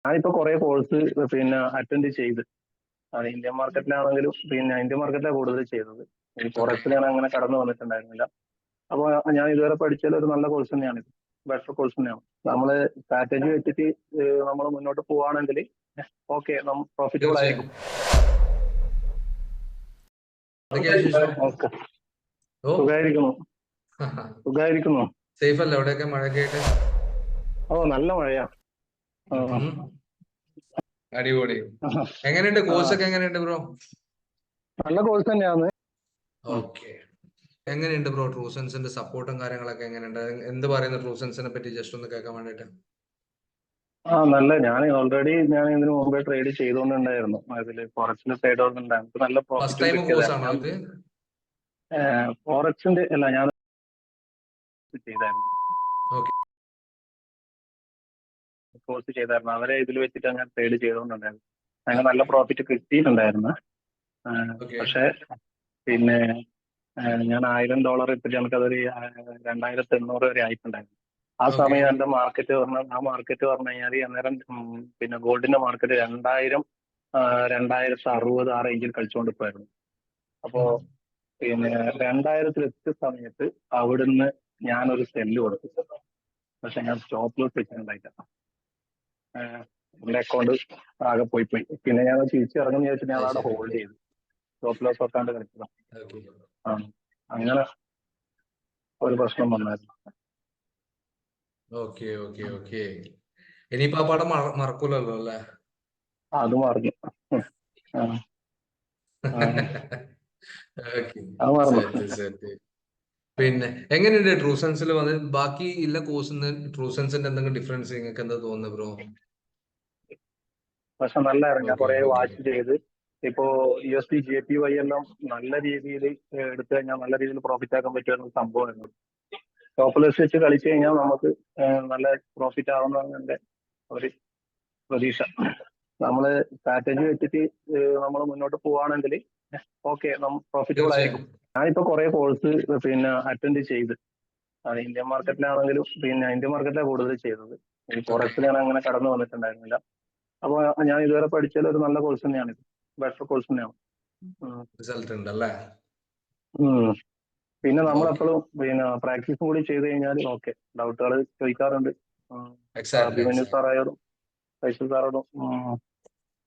ഞാനിപ്പോ കുറെ course attend ചെയ്ത്, അത് ഇന്ത്യൻ മാർക്കറ്റിലാണെങ്കിലും ഇന്ത്യൻ മാർക്കറ്റിലാണ് കൂടുതൽ ചെയ്തത്. ഈ ഫോറക്സിൽ ഞാൻ അങ്ങനെ കടന്നു വന്നിട്ടുണ്ടായിരുന്നില്ല. അപ്പോൾ ഞാൻ ഇതുവരെ പഠിച്ചാൽ ഒരു നല്ല കോഴ്സ് തന്നെയാണ് ഇത്. ബെറ്റർ കോഴ്സ് തന്നെയാണ്. നമ്മള് സ്ട്രാറ്റജി വെച്ചിട്ട് നമ്മൾ മുന്നോട്ട് പോവാണെങ്കിൽ ഓക്കെ, പ്രോഫിറ്റബിൾ ആയിരിക്കും. ഓക്കെ, സുഖായിരിക്കുന്നു. സുഖായിരിക്കുന്നു. സേഫ് അല്ലേ അവിടെയൊക്കെ മഴയൊക്കെ ആയിട്ട്? ഓ, നല്ല മഴയാ. അടിപൊളി. എങ്ങനെയുണ്ട് കോഴ്സ് ഒക്കെ? എങ്ങനെയുണ്ട് ബ്രോ? നല്ല കോഴ്സ് തന്നെയാണ്. ഓക്കെ. എങ്ങനെയുണ്ട് ബ്രോ ട്രൂസെൻസിന്റെ സപ്പോർട്ടും കാര്യങ്ങളൊക്കെ എങ്ങനെയുണ്ട്? എന്ത് പറയുന്നു ട്രൂസെൻസിനെ പറ്റി ജസ്റ്റ് ഒന്ന് കേൾക്കാൻ വേണ്ടിട്ട്? നല്ല. ഞാൻ ഓൾറെഡി ഇതിനു മുമ്പേ ട്രേഡ് ചെയ്തുകൊണ്ടുണ്ടായിരുന്നു. അതില് ഫോറക്സിൽ ട്രേഡ് ചെയ്തുകൊണ്ടുണ്ടായിരുന്നു. നല്ല ഫസ്റ്റ് ടൈം കോഴ്സ് ആണോ ഇത്? ഫോറക്സിന്റെ അല്ല, ഞാൻ ചെയ്തായിരുന്നു. കോഴ്സ് ചെയ്തായിരുന്നു. അവരെ ഇതിൽ വെച്ചിട്ട് ഞാൻ ട്രേഡ് ചെയ്തുകൊണ്ടുണ്ടായിരുന്നു. അങ്ങനെ നല്ല പ്രോഫിറ്റ് കിട്ടിയിട്ടുണ്ടായിരുന്നു. പക്ഷെ ഞാൻ $1000 ഇട്ടിട്ട് നമുക്കതൊരു 2800 വരെ ആയിട്ടുണ്ടായിരുന്നു. ആ സമയം എന്റെ മാർക്കറ്റ് പറഞ്ഞു കഴിഞ്ഞാൽ അന്നേരം ഗോൾഡിന്റെ മാർക്കറ്റ് 2000, 2060 ആ റേഞ്ചിൽ കളിച്ചുകൊണ്ടിരിക്കുമായിരുന്നു. അപ്പോ 2000 എത്തിയ സമയത്ത് അവിടുന്ന് ഞാനൊരു സെല്ല് കൊടുത്തു. പക്ഷെ ഞാൻ സ്റ്റോപ്പ് ലോസ് വെച്ചിട്ടുണ്ടായില്ല. എന്റെ അക്കൗണ്ട് ആകെ പോയി. പിന്നെ ഞാൻ തിരിച്ചിറങ്ങുന്ന വിചാരിച്ചിട്ട് ഞാൻ അവിടെ ഹോൾഡ് ചെയ്തു. സ്റ്റോപ്പ് ലോസ് വെക്കാണ്ട് കളിച്ചതാ. അങ്ങനെ ഒരു പ്രശ്നം വന്നായിരുന്നു. ഓക്കെ. ഇനിയിപ്പോ ആ പാഠം മറക്കൂലല്ലോ അല്ലേ? അത് മറന്നു. പിന്നെ എങ്ങനെയുണ്ട് ട്രൂസെൻസിൽ വന്ന് ബാക്കി ഇല്ല കോഴ്സിന് ട്രൂസെൻസിന്റെ എന്തെങ്കിലും ഡിഫറൻസ് നിങ്ങൾക്ക് എന്താ തോന്നുന്നത് ബ്രോ? പക്ഷെ നല്ലായിരുന്നു. ഞാൻ കുറെ വാച്ച് ചെയ്ത് ഇപ്പോ USD JPY എല്ലാം നല്ല രീതിയിൽ എടുത്തു കഴിഞ്ഞാൽ നല്ല രീതിയിൽ പ്രോഫിറ്റ് ആക്കാൻ പറ്റുന്ന സംഭവമായിരുന്നു. സ്റ്റോപ്പ് ലോസ് വെച്ച് കളിച്ചു കഴിഞ്ഞാൽ നമുക്ക് നല്ല പ്രോഫിറ്റ് ആവുന്നതാണ് എന്റെ ഒരു പ്രതീക്ഷ. നമ്മള് സ്ട്രാറ്റജി വെച്ചിട്ട് നമ്മൾ മുന്നോട്ട് പോവാണെങ്കിൽ ഓക്കെ, പ്രോഫിറ്റബിൾ ആയിരിക്കും. ഞാനിപ്പോ കുറെ കോഴ്സ് അറ്റൻഡ് ചെയ്ത്, അത് ഇന്ത്യൻ മാർക്കറ്റിലാണെങ്കിലും ഇന്ത്യൻ മാർക്കറ്റിലാണ് കൂടുതൽ ചെയ്തത്. ഈ ഫോറക്സിൽ ഞാൻ അങ്ങനെ കടന്നു വന്നിട്ടുണ്ടായിരുന്നില്ല. അപ്പൊ ഞാൻ ഇതുവരെ പഠിച്ചാൽ ഒരു നല്ല കോഴ്സ് തന്നെയാണ് ഇത്. ബെറ്റർ കോഴ്സ് തന്നെയാണ്. റിസൾട്ട് ഉണ്ടല്ലേ? പിന്നെ നമ്മളെപ്പോഴും പ്രാക്ടീസും കൂടി ചെയ്ത് കഴിഞ്ഞാൽ ഓക്കെ. ഡൗട്ടുകൾ ചോദിക്കാറുണ്ട്. അഭിമന്യു സാറായോടും ഫൈസൽ സാറോടും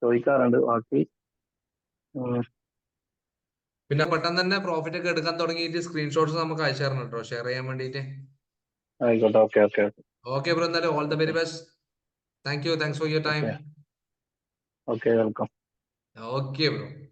ചോദിക്കാറുണ്ട്. ബാക്കി പിന്നെ പെട്ടെന്ന് തന്നെ പ്രോഫിറ്റ് ഒക്കെ എടുക്കാൻ തുടങ്ങിയിട്ട് സ്ക്രീൻഷോട്ട്സ് നമുക്ക് അയച്ചു തരണം കേട്ടോ, ഷെയർ ചെയ്യാൻ വേണ്ടിയിട്ട്. ആയിക്കോട്ടെ. Okay bro. എന്നാലും all the very best. Thanks for your time. Okay, welcome. Okay bro.